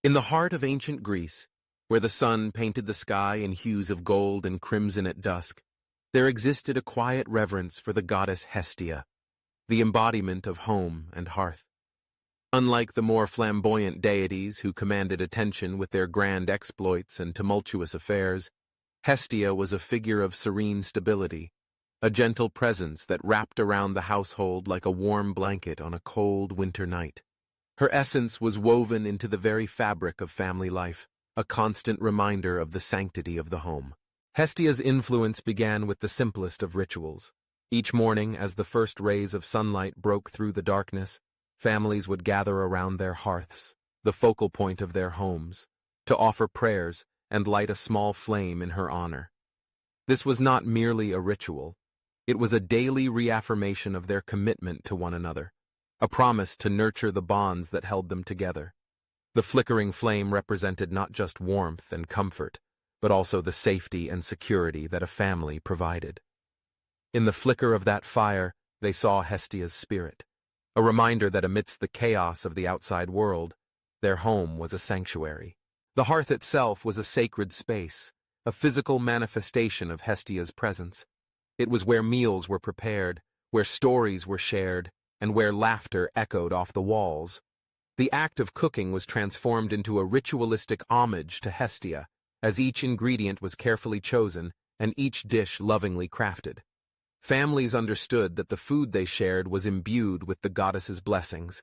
In the heart of ancient Greece, where the sun painted the sky in hues of gold and crimson at dusk, there existed a quiet reverence for the goddess Hestia, the embodiment of home and hearth. Unlike the more flamboyant deities who commanded attention with their grand exploits and tumultuous affairs, Hestia was a figure of serene stability, a gentle presence that wrapped around the household like a warm blanket on a cold winter night. Her essence was woven into the very fabric of family life, a constant reminder of the sanctity of the home. Hestia's influence began with the simplest of rituals. Each morning, as the first rays of sunlight broke through the darkness, families would gather around their hearths, the focal point of their homes, to offer prayers and light a small flame in her honor. This was not merely a ritual. It was a daily reaffirmation of their commitment to one another, a promise to nurture the bonds that held them together. The flickering flame represented not just warmth and comfort, but also the safety and security that a family provided. In the flicker of that fire, they saw Hestia's spirit, a reminder that amidst the chaos of the outside world, their home was a sanctuary. The hearth itself was a sacred space, a physical manifestation of Hestia's presence. It was where meals were prepared, where stories were shared, and where laughter echoed off the walls. The act of cooking was transformed into a ritualistic homage to Hestia, as each ingredient was carefully chosen and each dish lovingly crafted. Families understood that the food they shared was imbued with the goddess's blessings.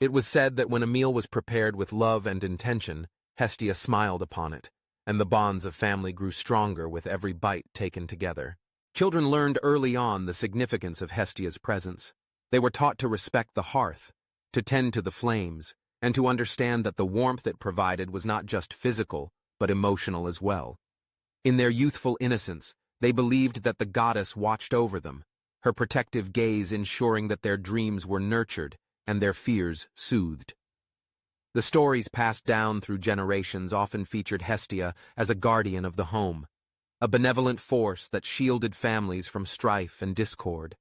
It was said that when a meal was prepared with love and intention, Hestia smiled upon it, and the bonds of family grew stronger with every bite taken together. Children learned early on the significance of Hestia's presence. They were taught to respect the hearth, to tend to the flames, and to understand that the warmth it provided was not just physical, but emotional as well. In their youthful innocence, they believed that the goddess watched over them, her protective gaze ensuring that their dreams were nurtured and their fears soothed. The stories passed down through generations often featured Hestia as a guardian of the home, a benevolent force that shielded families from strife and discord.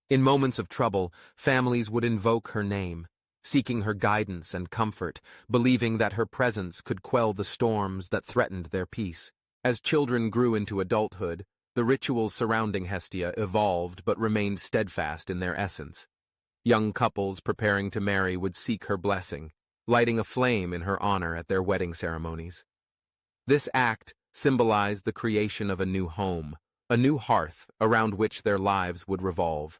In moments of trouble, families would invoke her name, seeking her guidance and comfort, believing that her presence could quell the storms that threatened their peace. As children grew into adulthood, the rituals surrounding Hestia evolved but remained steadfast in their essence. Young couples preparing to marry would seek her blessing, lighting a flame in her honor at their wedding ceremonies. This act symbolized the creation of a new home, a new hearth around which their lives would revolve.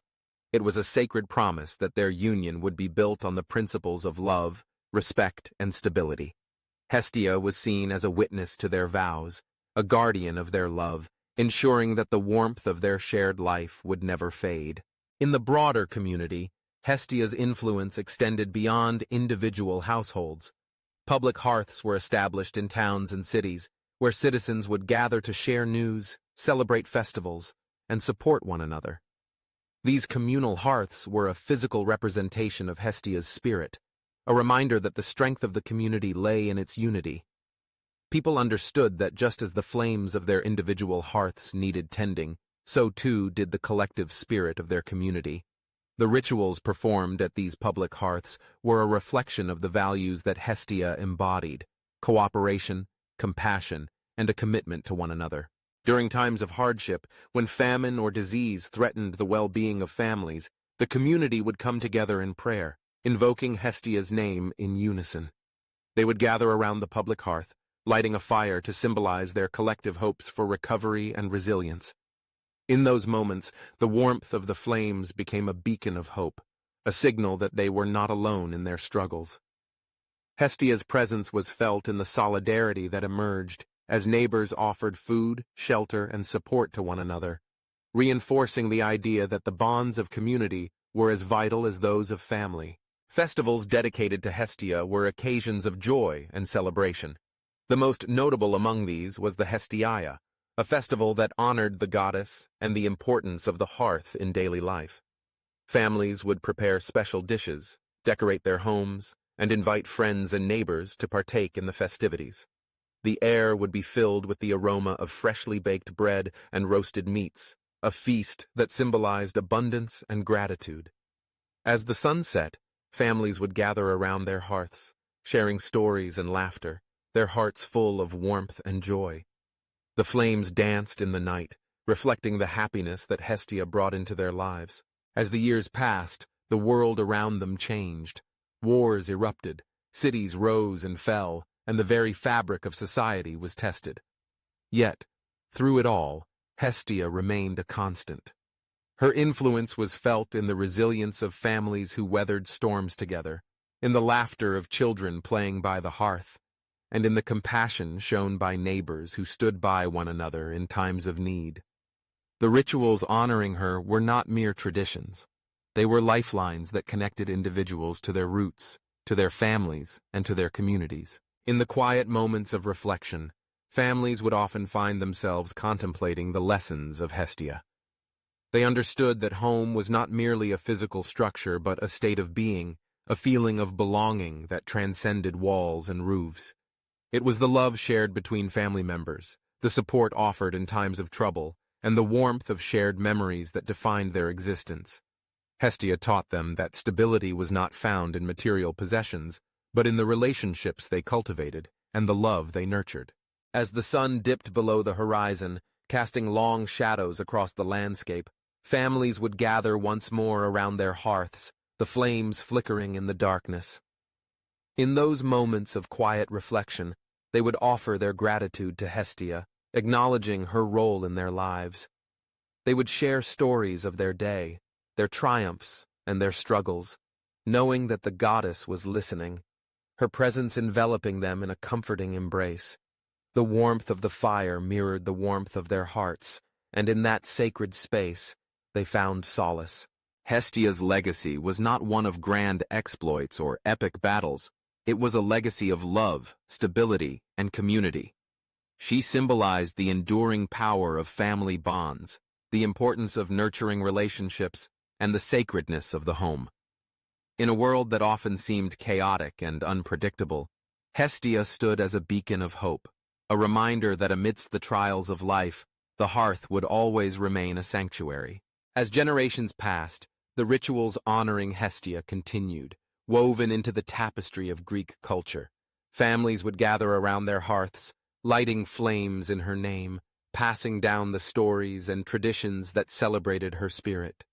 It was a sacred promise that their union would be built on the principles of love, respect, and stability. Hestia was seen as a witness to their vows, a guardian of their love, ensuring that the warmth of their shared life would never fade. In the broader community, Hestia's influence extended beyond individual households. Public hearths were established in towns and cities, where citizens would gather to share news, celebrate festivals, and support one another. These communal hearths were a physical representation of Hestia's spirit, a reminder that the strength of the community lay in its unity. People understood that just as the flames of their individual hearths needed tending, so too did the collective spirit of their community. The rituals performed at these public hearths were a reflection of the values that Hestia embodied: cooperation, compassion, and a commitment to one another. During times of hardship, when famine or disease threatened the well-being of families, the community would come together in prayer, invoking Hestia's name in unison. They would gather around the public hearth, lighting a fire to symbolize their collective hopes for recovery and resilience. In those moments, the warmth of the flames became a beacon of hope, a signal that they were not alone in their struggles. Hestia's presence was felt in the solidarity that emerged as neighbors offered food, shelter, and support to one another, reinforcing the idea that the bonds of community were as vital as those of family. Festivals dedicated to Hestia were occasions of joy and celebration. The most notable among these was the Hestiaia, a festival that honored the goddess and the importance of the hearth in daily life. Families would prepare special dishes, decorate their homes, and invite friends and neighbors to partake in the festivities. The air would be filled with the aroma of freshly baked bread and roasted meats, a feast that symbolized abundance and gratitude. As the sun set, families would gather around their hearths, sharing stories and laughter, their hearts full of warmth and joy. The flames danced in the night, reflecting the happiness that Hestia brought into their lives. As the years passed, the world around them changed. Wars erupted, cities rose and fell, and the very fabric of society was tested. Yet, through it all, Hestia remained a constant. Her influence was felt in the resilience of families who weathered storms together, in the laughter of children playing by the hearth, and in the compassion shown by neighbors who stood by one another in times of need. The rituals honoring her were not mere traditions. They were lifelines that connected individuals to their roots, to their families, and to their communities. In the quiet moments of reflection, families would often find themselves contemplating the lessons of Hestia. They understood that home was not merely a physical structure but a state of being, a feeling of belonging that transcended walls and roofs. It was the love shared between family members, the support offered in times of trouble, and the warmth of shared memories that defined their existence. Hestia taught them that stability was not found in material possessions, but in the relationships they cultivated and the love they nurtured. As the sun dipped below the horizon, casting long shadows across the landscape, families would gather once more around their hearths, the flames flickering in the darkness. In those moments of quiet reflection, they would offer their gratitude to Hestia, acknowledging her role in their lives. They would share stories of their day, their triumphs and their struggles, knowing that the goddess was listening, her presence enveloping them in a comforting embrace. The warmth of the fire mirrored the warmth of their hearts, and in that sacred space, they found solace. Hestia's legacy was not one of grand exploits or epic battles. It was a legacy of love, stability, and community. She symbolized the enduring power of family bonds, the importance of nurturing relationships, and the sacredness of the home. In a world that often seemed chaotic and unpredictable, Hestia stood as a beacon of hope, a reminder that amidst the trials of life, the hearth would always remain a sanctuary. As generations passed, the rituals honoring Hestia continued, woven into the tapestry of Greek culture. Families would gather around their hearths, lighting flames in her name, passing down the stories and traditions that celebrated her spirit.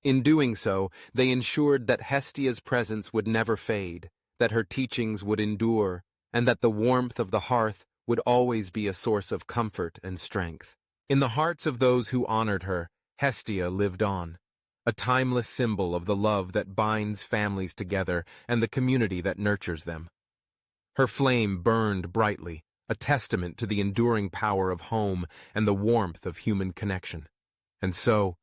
In doing so, they ensured that Hestia's presence would never fade, that her teachings would endure, and that the warmth of the hearth would always be a source of comfort and strength. In the hearts of those who honored her, Hestia lived on, a timeless symbol of the love that binds families together and the community that nurtures them. Her flame burned brightly, a testament to the enduring power of home and the warmth of human connection. And so,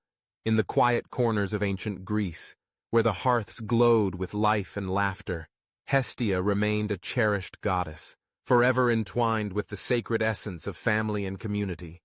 in the quiet corners of ancient Greece, where the hearths glowed with life and laughter, Hestia remained a cherished goddess, forever entwined with the sacred essence of family and community.